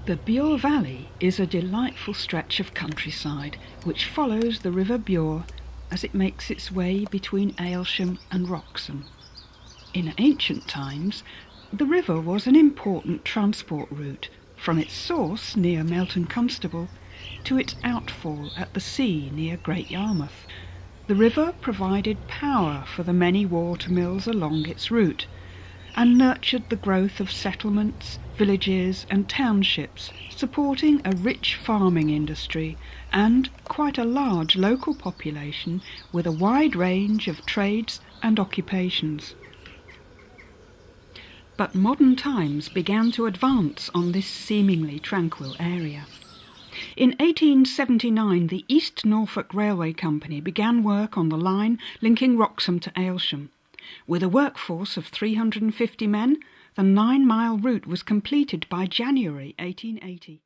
The Bure Valley is a delightful stretch of countryside which follows the River Bure as it makes its way between Aylsham and Wroxham. In ancient times, the river was an important transport route from its source near Melton Constable to its outfall at the sea near Great Yarmouth. The river provided power for the many water mills along its route and nurtured the growth of settlements, villages and townships, supporting a rich farming industry and quite a large local population with a wide range of trades and occupations. But modern times began to advance on this seemingly tranquil area. In 1879, the East Norfolk Railway Company began work on the line linking Wroxham to Aylsham. With a workforce of 350 men, the 9-mile route was completed by January 1880.